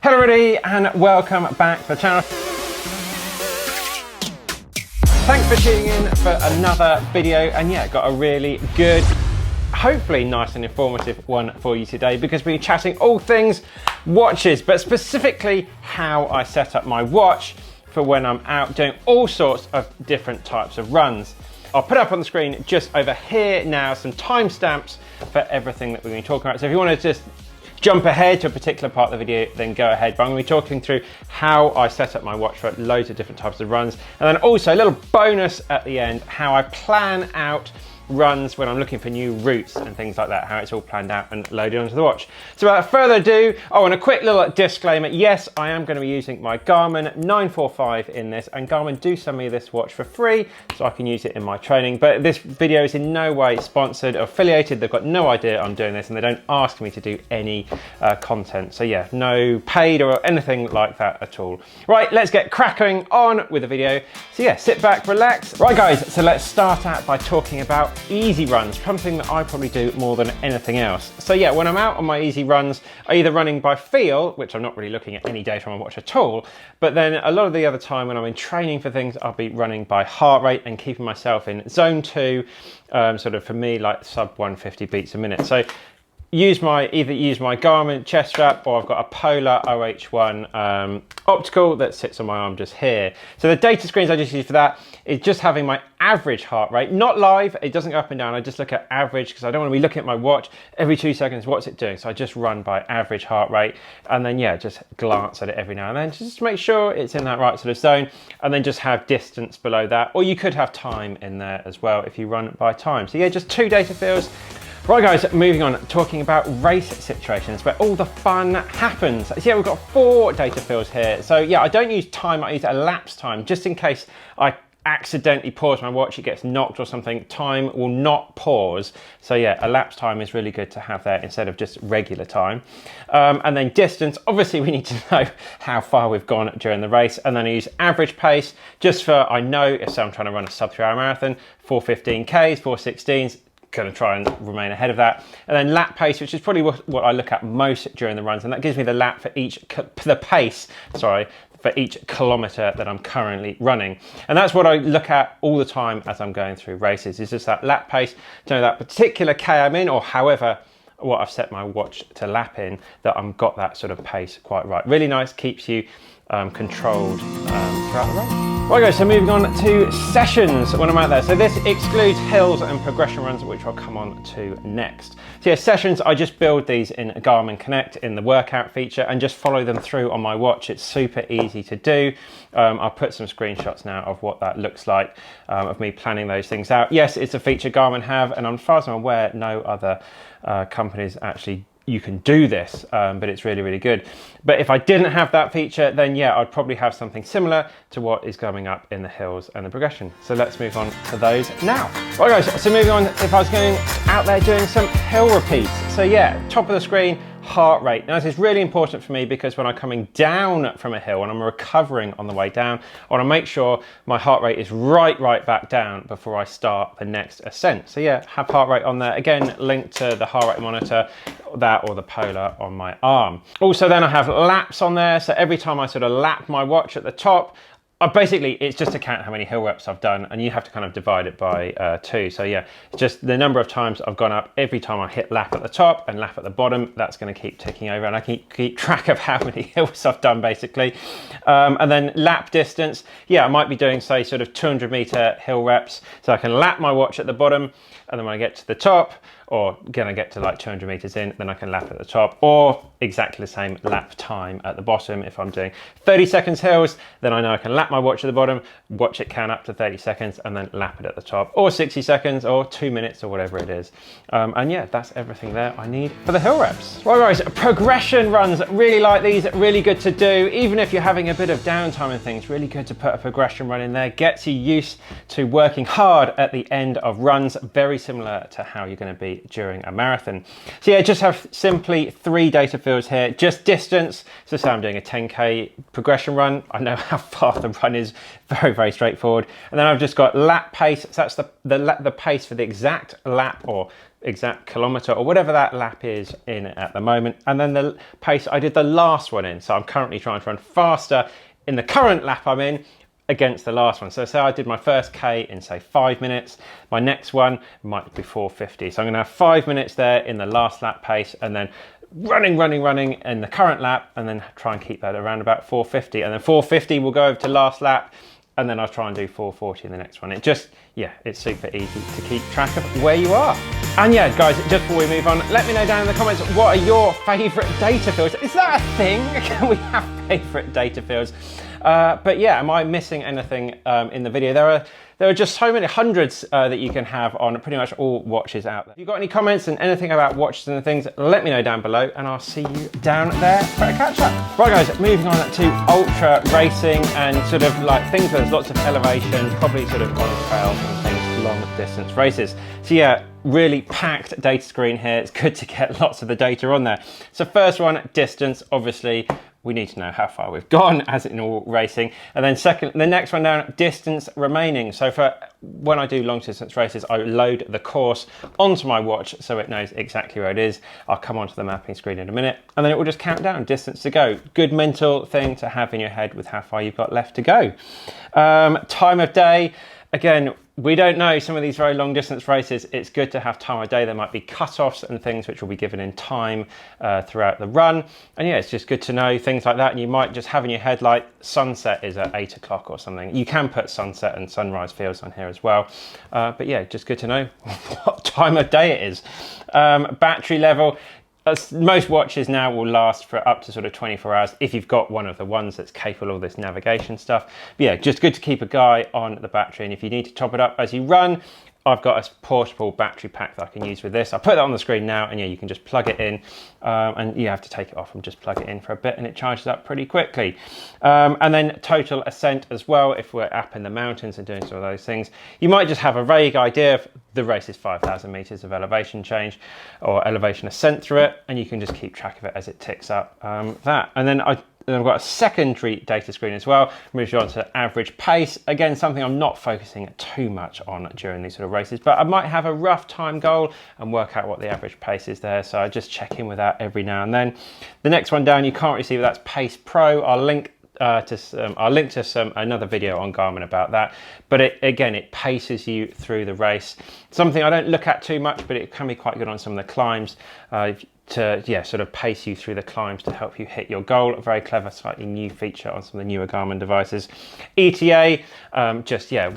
Hello everybody and welcome back to the channel. Thanks for tuning in for another video, and yeah, got a really good, hopefully nice and informative one for you today, because we're chatting all things watches, but specifically how I set up my watch for when I'm out doing all sorts of different types of runs. I'll put up on the screen just over here now some timestamps for everything that we're going to be talking about. So if you want to just jump ahead to a particular part of the video, then go ahead. But I'm going to be talking through how I set up my watch for loads of different types of runs. And then also a little bonus at the end, how I plan out runs when I'm looking for new routes and things like that, how it's all planned out and loaded onto the watch. So without further ado, and a quick little disclaimer, yes, I am going to be using my Garmin 945 in this, and Garmin do send me this watch for free so I can use it in my training, but this video is in no way sponsored or affiliated. They've got no idea I'm doing this, and they don't ask me to do any content. So yeah, no paid or anything like that at all. Right, let's get cracking on with the video. So yeah, sit back, relax. Right guys, so let's start out by talking about easy runs, something that I probably do more than anything else. So yeah, when I'm out on my easy runs, I'm either running by feel, which I'm not really looking at any data on my watch at all, but then a lot of the other time when I'm in training for things, I'll be running by heart rate and keeping myself in zone 2, sort of for me like sub 150 beats a minute. So either use my Garmin chest strap, or I've got a Polar OH1 optical that sits on my arm just here. So the data screens I just use for that is just having my average heart rate, not live, it doesn't go up and down, I just look at average because I don't want to be looking at my watch every 2 seconds, what's it doing? So I just run by average heart rate, and then yeah, just glance at it every now and then, just to make sure it's in that right sort of zone, and then just have distance below that, or you could have time in there as well if you run by time. So yeah, just 2 data fields. Right guys, moving on, talking about race situations where all the fun happens. So yeah, we've got 4 data fields here. So yeah, I don't use time, I use elapsed time, just in case I accidentally pause my watch, it gets knocked or something, time will not pause. So yeah, elapsed time is really good to have there instead of just regular time. And then distance, obviously we need to know how far we've gone during the race. And then I use average pace, just for, I know if I'm trying to run a sub 3 hour marathon, 4:15Ks, 4:16s, going to try and remain ahead of that. And then lap pace, which is probably what I look at most during the runs, and that gives me the lap for for each kilometre that I'm currently running. And that's what I look at all the time as I'm going through races, is just that lap pace to know that particular K I'm in, or however what I've set my watch to lap in, that I've got that sort of pace quite right. Really nice, keeps you controlled throughout the race. Right guys, so moving on to sessions when I'm out there. So this excludes hills and progression runs, which I'll come on to next. So yeah, sessions, I just build these in Garmin Connect in the workout feature and just follow them through on my watch. It's super easy to do. I'll put some screenshots now of what that looks like, of me planning those things out. Yes, it's a feature Garmin have, and as far as I'm aware, no other companies actually you can do this, but it's really, really good. But if I didn't have that feature, then yeah, I'd probably have something similar to what is coming up in the hills and the progression. So let's move on to those now. Right guys, so moving on, if I was going out there doing some hill repeats. So yeah, top of the screen, heart rate. Now this is really important for me because when I'm coming down from a hill and I'm recovering on the way down, I want to make sure my heart rate is right back down before I start the next ascent. So yeah, have heart rate on there. Again, linked to the heart rate monitor, that or the Polar on my arm. Also then I have laps on there. So every time I sort of lap my watch at the top, basically it's just to count how many hill reps I've done, and you have to kind of divide it by 2. So yeah, just the number of times I've gone up every time I hit lap at the top and lap at the bottom, that's going to keep ticking over, and I can keep track of how many hills I've done basically. And then lap distance, yeah, I might be doing say sort of 200 meter hill reps, so I can lap my watch at the bottom, and then when I get to the top, or gonna get to like 200 meters in, then I can lap at the top, or exactly the same lap time at the bottom. If I'm doing 30 seconds hills, then I know I can lap my watch at the bottom, watch it count up to 30 seconds, and then lap it at the top, or 60 seconds, or 2 minutes, or whatever it is. And yeah, that's everything there I need for the hill reps. Right guys, progression runs, really like these, really good to do. Even if you're having a bit of downtime and things, really good to put a progression run in there. Gets you used to working hard at the end of runs. Very similar to how you're going to be during a marathon. So yeah, just have simply 3 data fields here, just distance. So say I'm doing a 10K progression run, I know how far the run is, very, very straightforward. And then I've just got lap pace, so that's the pace for the exact lap or exact kilometer or whatever that lap is in at the moment. And then the pace I did the last one in. So I'm currently trying to run faster in the current lap I'm in against the last one. So say I did my first K in say 5 minutes, my next one might be 4:50. So I'm gonna have 5 minutes there in the last lap pace, and then running in the current lap, and then try and keep that around about 4:50. And then 4:50 will go over to last lap, and then I'll try and do 4:40 in the next one. It just, yeah, it's super easy to keep track of where you are. And yeah, guys, just before we move on, let me know down in the comments, what are your favorite data fields? Is that a thing? Can we have favorite data fields? But yeah, am I missing anything in the video? There are just so many hundreds that you can have on pretty much all watches out there. If you've got any comments and anything about watches and things, let me know down below, and I'll see you down there for a catch up. Right guys, moving on to ultra racing and sort of like things where there's lots of elevation, probably sort of on trails and things, long distance races. So yeah, really packed data screen here. It's good to get lots of the data on there. So first one, distance, obviously. We need to know how far we've gone, as in all racing. And then second, the next one down, distance remaining. So for when I do long distance races, I load the course onto my watch so it knows exactly where it is. I'll come onto the mapping screen in a minute, and then it will just count down distance to go. Good mental thing to have in your head with how far you've got left to go. Time of day, again, we don't know some of these very long distance races. It's good to have time of day. There might be cut-offs and things which will be given in time throughout the run. And yeah, it's just good to know things like that. And you might just have in your head like sunset is at 8 o'clock or something. You can put sunset and sunrise fields on here as well. But yeah, just good to know what time of day it is. Battery level. Most watches now will last for up to sort of 24 hours if you've got one of the ones that's capable of this navigation stuff. But yeah, just good to keep a guy on the battery, and if you need to top it up as you run, I've got a portable battery pack that I can use with this. I'll put that on the screen now, and yeah, you can just plug it in, and you have to take it off and just plug it in for a bit, and it charges up pretty quickly. And then total ascent as well, if we're up in the mountains and doing some of those things. You might just have a vague idea of the race is 5,000 meters of elevation change or elevation ascent through it, and you can just keep track of it as it ticks up that. And then I've got a secondary data screen as well, moves you on to average pace. Again, something I'm not focusing too much on during these sort of races, but I might have a rough time goal and work out what the average pace is there. So I just check in with that every now and then. The next one down, you can't really see, but that's Pace Pro. I'll link to another video on Garmin about that. But it paces you through the race. Something I don't look at too much, but it can be quite good on some of the climbs. To sort of pace you through the climbs to help you hit your goal. A very clever, slightly new feature on some of the newer Garmin devices. ETA,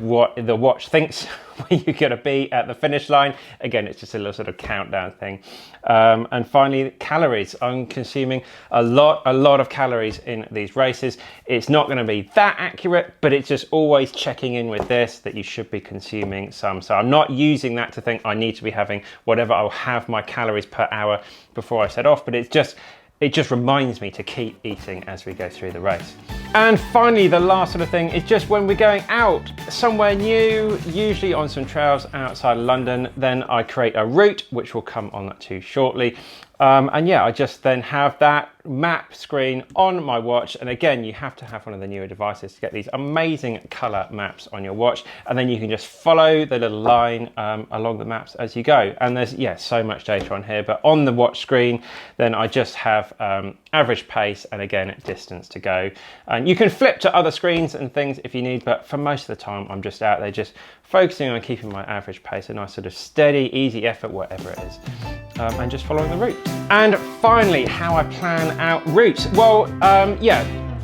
what the watch thinks where you're going to be at the finish line. Again, it's just a little sort of countdown thing. And finally, calories. I'm consuming a lot of calories in these races. It's not going to be that accurate, but it's just always checking in with this that you should be consuming some. So I'm not using that to think I need to be having whatever. I'll have my calories per hour before I set off, but it just reminds me to keep eating as we go through the race. And finally, the last sort of thing is just when we're going out somewhere new, usually on some trails outside of London, then I create a route, which we'll come on to shortly. And yeah, I just then have that map screen on my watch. And again, you have to have one of the newer devices to get these amazing color maps on your watch. And then you can just follow the little line along the maps as you go. And there's, so much data on here, but on the watch screen, then I just have average pace and again, distance to go. And you can flip to other screens and things if you need, but for most of the time, I'm just out there just focusing on keeping my average pace, a nice sort of steady, easy effort, whatever it is, and just following the route. And finally, how I plan out routes. Well,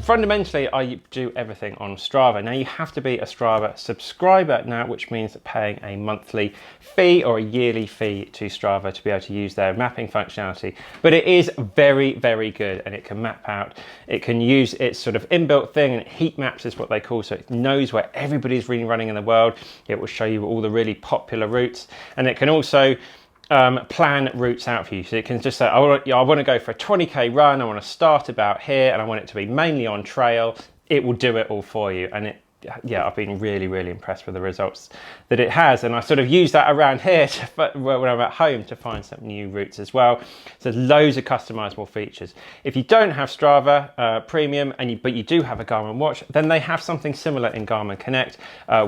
fundamentally, I do everything on Strava. Now, you have to be a Strava subscriber now, which means paying a monthly fee or a yearly fee to Strava to be able to use their mapping functionality. But it is very, very good, and it can map out. It can use its sort of inbuilt thing, and heat maps is what they call, so it knows where everybody's really running in the world. It will show you all the really popular routes, and it can also plan routes out for you. So it can just say, I want to go for a 20k run, I want to start about here, and I want it to be mainly on trail. It will do it all for you, and yeah, I've been really impressed with the results that it has, and I sort of use that around here when I'm at home to find some new routes as well. So there's loads of customizable features. If you don't have Strava Premium but you do have a Garmin watch, then they have something similar in Garmin Connect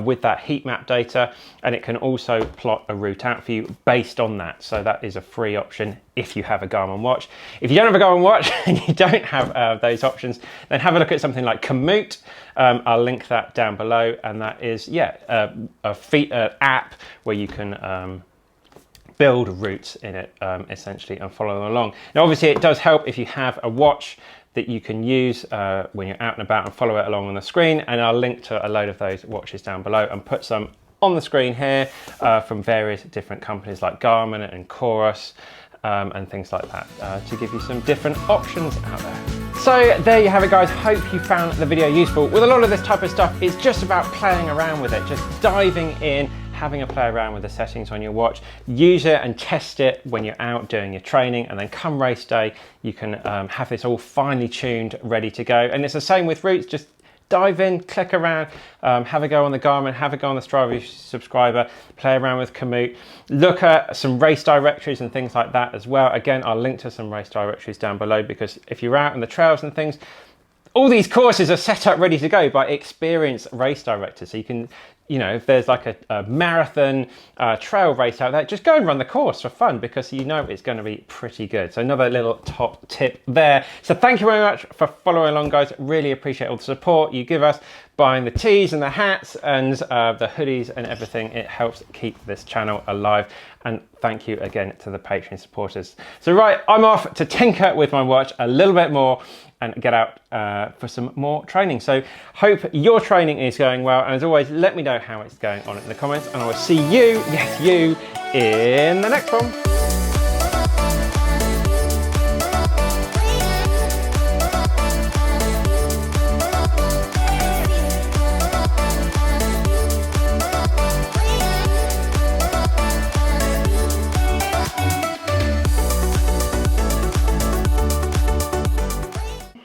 with that heat map data, and it can also plot a route out for you based on that. So that is a free option if you have a Garmin watch. If you don't have a Garmin watch and you don't have those options, then have a look at something like Komoot. I'll link that down below, and that is an app where you can build routes in it essentially and follow them along. Now obviously it does help if you have a watch that you can use when you're out and about and follow it along on the screen, and I'll link to a load of those watches down below and put some on the screen here from various different companies like Garmin and Chorus and things like that to give you some different options out there. So there you have it, guys. Hope you found the video useful. With a lot of this type of stuff, it's just about playing around with it, just diving in, having a play around with the settings on your watch. Use it and test it when you're out doing your training, and then come race day, you can have this all finely tuned, ready to go. And it's the same with routes. Just dive in, click around, have a go on the Garmin, have a go on the Strava subscriber, play around with Komoot, look at some race directories and things like that as well. Again, I'll link to some race directories down below, because if you're out on the trails and things, all these courses are set up ready to go by experienced race directors. So you can, you know, if there's like a marathon trail race out there, just go and run the course for fun, because you know it's going to be pretty good. So another little top tip there. So thank you very much for following along, guys. Really appreciate all the support you give us, buying the tees and the hats and the hoodies and everything. It helps keep this channel alive. And thank you again to the Patreon supporters. So right, I'm off to tinker with my watch a little bit more and get out for some more training. So hope your training is going well. And as always, let me know how it's going on in the comments, and I will see you, yes, you, in the next one.